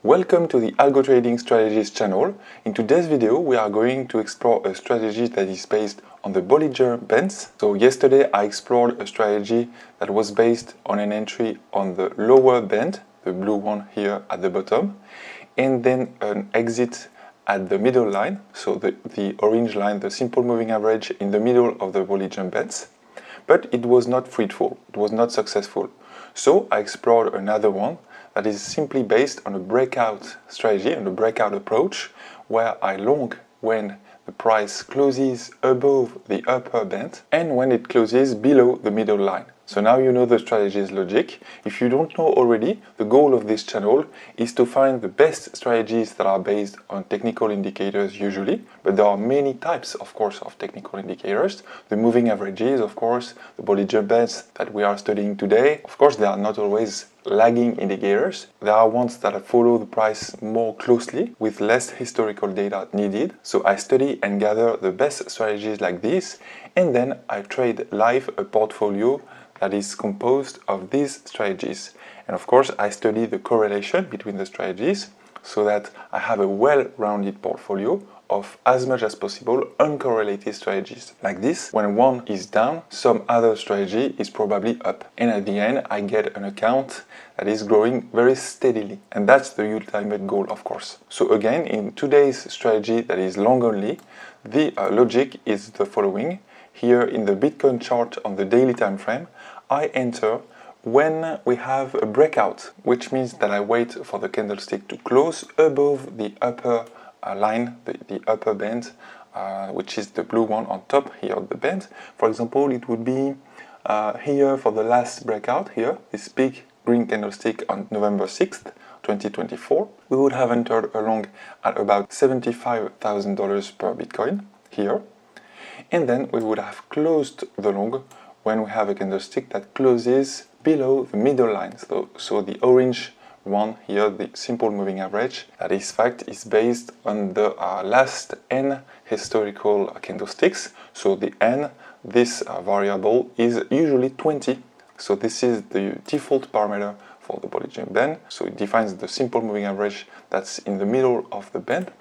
Welcome to the Algo Trading Strategies channel. In today's video, we are going to explore a strategy that is based on the Bollinger Bands. So yesterday I explored a strategy that was based on an entry on the lower band, the blue one here at the bottom, and then an exit at the middle line, so the orange line, the simple moving average in the middle of the Bollinger Bands. But it was not fruitful, it was not successful. So I explored another one that is simply based on a breakout strategy and a breakout approach, where I long when the price closes above the upper band and when it closes below the middle line. So now you know the strategy's logic. If you don't know already, the goal of this channel is to find the best strategies that are based on technical indicators usually, but there are many types, of course, of technical indicators. The moving averages, of course, the Bollinger Bands that we are studying today. Of course, they are not always lagging indicators. There are ones that follow the price more closely with less historical data needed. So I study and gather the best strategies like this, and then I trade live a portfolio that is composed of these strategies. And of course, I study the correlation between the strategies so that I have a well-rounded portfolio of as much as possible uncorrelated strategies. Like this, when one is down, some other strategy is probably up. And at the end, I get an account that is growing very steadily. And that's the ultimate goal, of course. So again, in today's strategy that is long only, the logic is the following. Here in the Bitcoin chart on the daily time frame, I enter when we have a breakout, which means that I wait for the candlestick to close above the upper line, the upper band, which is the blue one on top here of the band. For example, it would be here for the last breakout here, this big green candlestick on November 6th, 2024. We would have entered along at about $75,000 per Bitcoin here. And then we would have closed the long when we have a candlestick that closes below the middle line. So the orange one here, the simple moving average, that is fact is based on the last n historical candlesticks. So the n, this variable is usually 20. So this is the default parameter for the Bollinger Band. So it defines the simple moving average that's in the middle of the band.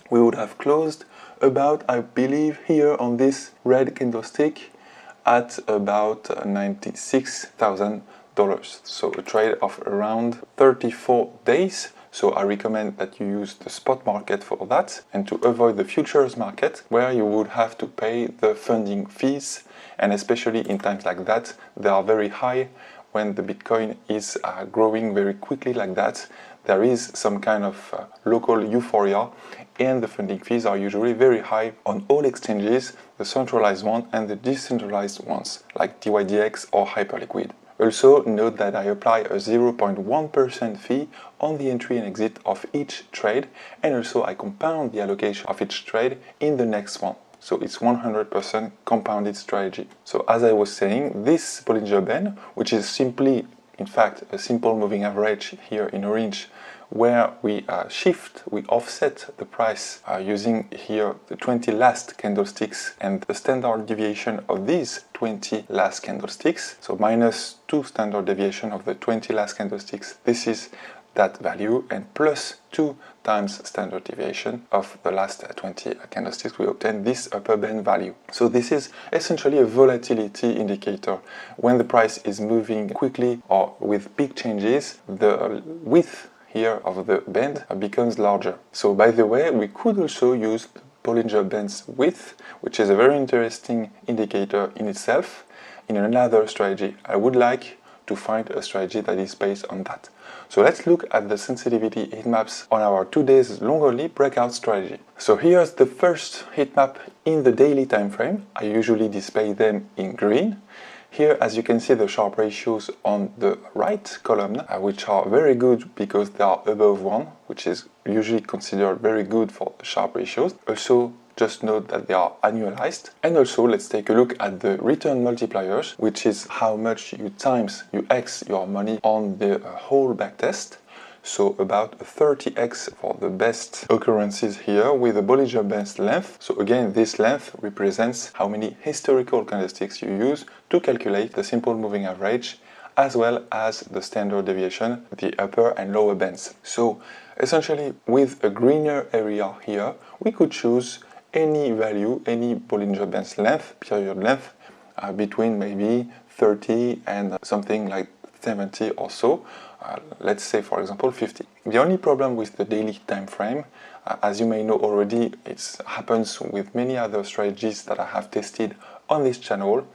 We would have closed about, I believe, here on this red candlestick at about $96,000. So a trade of around 34 days. So I recommend that you use the spot market for that and to avoid the futures market where you would have to pay the funding fees. And especially in times like that, they are very high when the Bitcoin is growing very quickly like that. There is some kind of local euphoria, and the funding fees are usually very high on all exchanges, the centralized one and the decentralized ones, like DYDX or Hyperliquid. Also, note that I apply a 0.1% fee on the entry and exit of each trade, and also I compound the allocation of each trade in the next one. So it's 100% compounded strategy. So as I was saying, this Bollinger Band, which is simply, in fact, a simple moving average here in orange, where we we offset the price using here the 20 last candlesticks and the standard deviation of these 20 last candlesticks. So minus 2 standard deviation of the 20 last candlesticks. This is that value, and plus 2 times standard deviation of the last 20 candlesticks, we obtain this upper band value. So this is essentially a volatility indicator. When the price is moving quickly or with big changes, the width here of the band becomes larger. So by the way, we could also use the Bollinger Bands width, which is a very interesting indicator in itself, in another strategy. I would like to find a strategy that is based on that. So let's look at the sensitivity heat maps on our 2 days long only breakout strategy. So here's the first heat map in the daily time frame. I usually display them in green. Here, as you can see, the sharp ratios on the right column, which are very good because they are above 1, which is usually considered very good for the sharp ratios. Also, just note that they are annualized. And also, let's take a look at the return multipliers, which is how much you X your money on the whole backtest. So about 30x for the best occurrences here with the Bollinger Bands length. So again, this length represents how many historical candlesticks you use to calculate the simple moving average as well as the standard deviation, the upper and lower bands. So essentially, with a greener area here, we could choose any value, any Bollinger Bands length, period length, between maybe 30 and something like 70 or so, let's say for example 50. The only problem with the daily time frame, as you may know already, it happens with many other strategies that I have tested on this channel,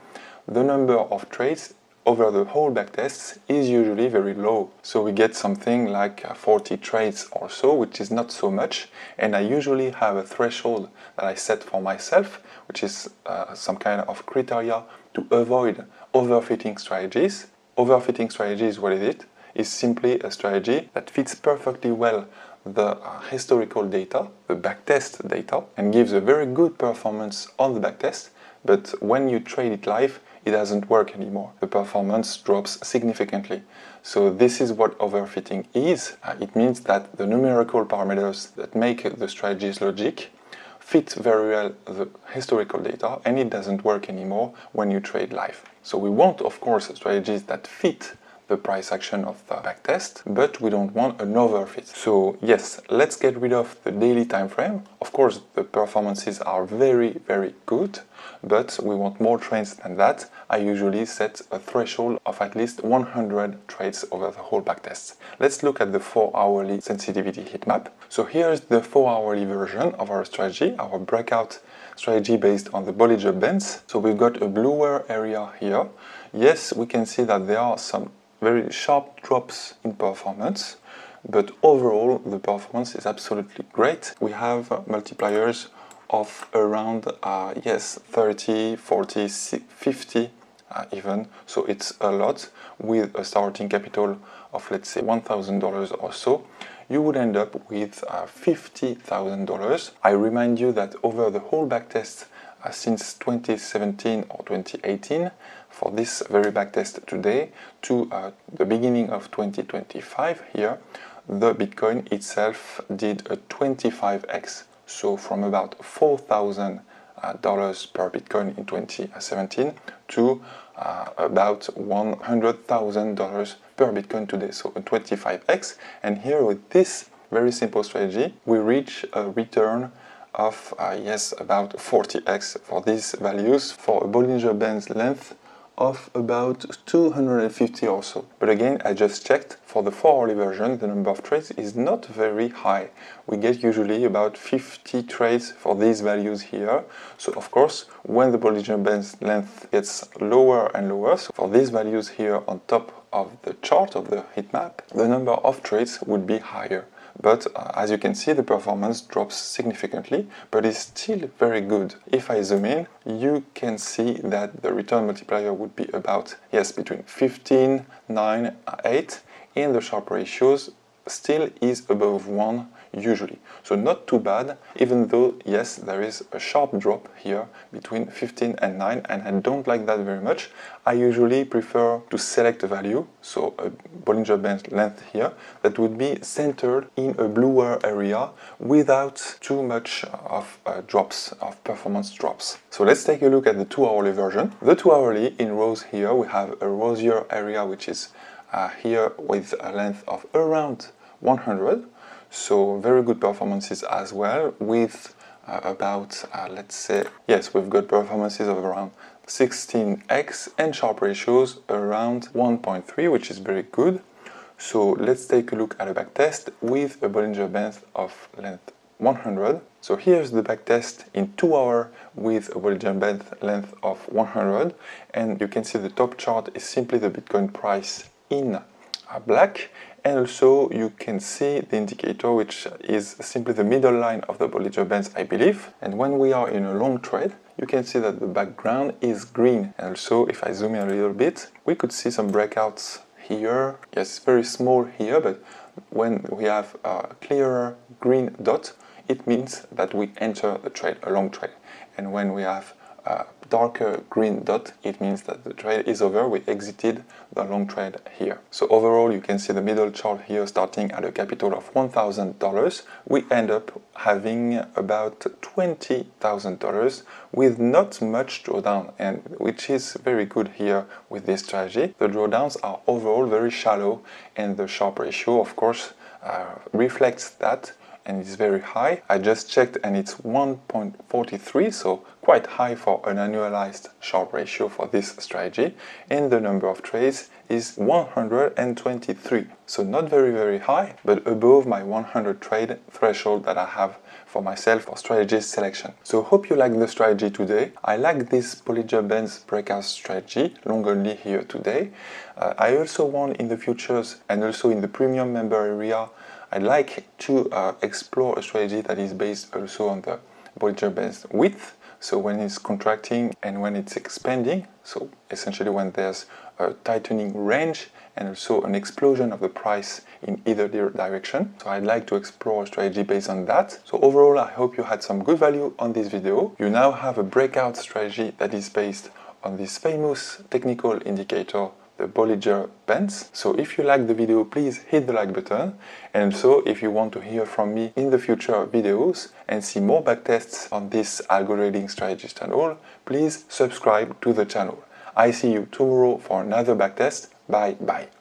the number of trades over the whole backtests is usually very low. So we get something like 40 trades or so, which is not so much, and I usually have a threshold that I set for myself, which is some kind of criteria to avoid overfitting strategies. Overfitting strategies, what is it? Is simply a strategy that fits perfectly well the historical data, the backtest data, and gives a very good performance on the backtest, but when you trade it live, it doesn't work anymore. The performance drops significantly. So this is what overfitting is. It means that the numerical parameters that make the strategy's logic fit very well the historical data, and it doesn't work anymore when you trade live. So we want, of course, strategies that fit the price action of the backtest, but we don't want an overfit. So yes, let's get rid of the daily time frame. Of course, the performances are very, very good, but we want more trades than that. I usually set a threshold of at least 100 trades over the whole backtest. Let's look at the 4-hourly sensitivity heat map. So here's the 4-hourly version of our strategy, our breakout strategy based on the Bollinger Bands. So we've got a bluer area here. Yes, we can see that there are some very sharp drops in performance, but overall the performance is absolutely great. We have multipliers of around 30, 40, 50 even, so it's a lot. With a starting capital of, let's say, $1,000 or so, you would end up with $50,000. I remind you that over the whole backtest since 2017 or 2018, for this very backtest today to the beginning of 2025 here, the Bitcoin itself did a 25x. So from about $4,000 per Bitcoin in 2017 to about $100,000 per Bitcoin today. So a 25x. And here with this very simple strategy, we reach a return of about 40x for these values for a Bollinger Bands length of about 250 or so. But again, I just checked, for the 4-hourly version, the number of trades is not very high. We get usually about 50 trades for these values here. So of course, when the Bollinger Bands length gets lower and lower, so for these values here on top of the chart of the heat map, the number of trades would be higher. But as you can see, the performance drops significantly, but is still very good. If I zoom in, you can see that the return multiplier would be about, between 15, 9, 8, and the Sharpe ratios still is above 1 usually. So not too bad, even though, yes, there is a sharp drop here between 15 and 9, and I don't like that very much. I usually prefer to select a value, so a Bollinger Bands length here, that would be centered in a bluer area without too much of drops, of performance drops. So let's take a look at the 2-hourly version. The 2-hourly, in rows here, we have a rosier area, which is here with a length of around 100. So very good performances as well, with about, let's say, we've got performances of around 16x and Sharpe ratios around 1.3, which is very good. So let's take a look at a backtest with a Bollinger Band of length 100. So here's the backtest in 2 hours with a Bollinger Band length of 100, and you can see the top chart is simply the Bitcoin price in black, and also you can see the indicator, which is simply the middle line of the Bollinger Bands, I believe. And when we are in a long trade, you can see that the background is green. And also, if I zoom in a little bit, we could see some breakouts here. Yes, very small here, but when we have a clearer green dot, it means that we enter the trade, a long trade. And when we have darker green dot, it means that the trade is over. We exited the long trade here. So overall, you can see the middle chart here starting at a capital of $1,000. We end up having about $20,000 with not much drawdown, and which is very good here with this strategy. The drawdowns are overall very shallow, and the Sharpe ratio, of course, reflects that, and it's very high. I just checked and it's 1.43, so quite high for an annualized Sharpe ratio for this strategy. And the number of trades is 123. So not very high, but above my 100 trade threshold that I have for myself for strategy selection. So hope you like the strategy today. I like this Bollinger Bands breakout strategy, long only here today. I also want in the futures and also in the premium member area, I'd like to explore a strategy that is based also on the Bollinger Bands width. So when it's contracting and when it's expanding, so essentially when there's a tightening range and also an explosion of the price in either direction. So I'd like to explore a strategy based on that. So overall, I hope you had some good value on this video. You now have a breakout strategy that is based on this famous technical indicator, the Bollinger Bands. So if you like the video, please hit the like button. And also, if you want to hear from me in the future videos and see more backtests on this algo-trading strategies channel, please subscribe to the channel. I see you tomorrow for another backtest. Bye bye.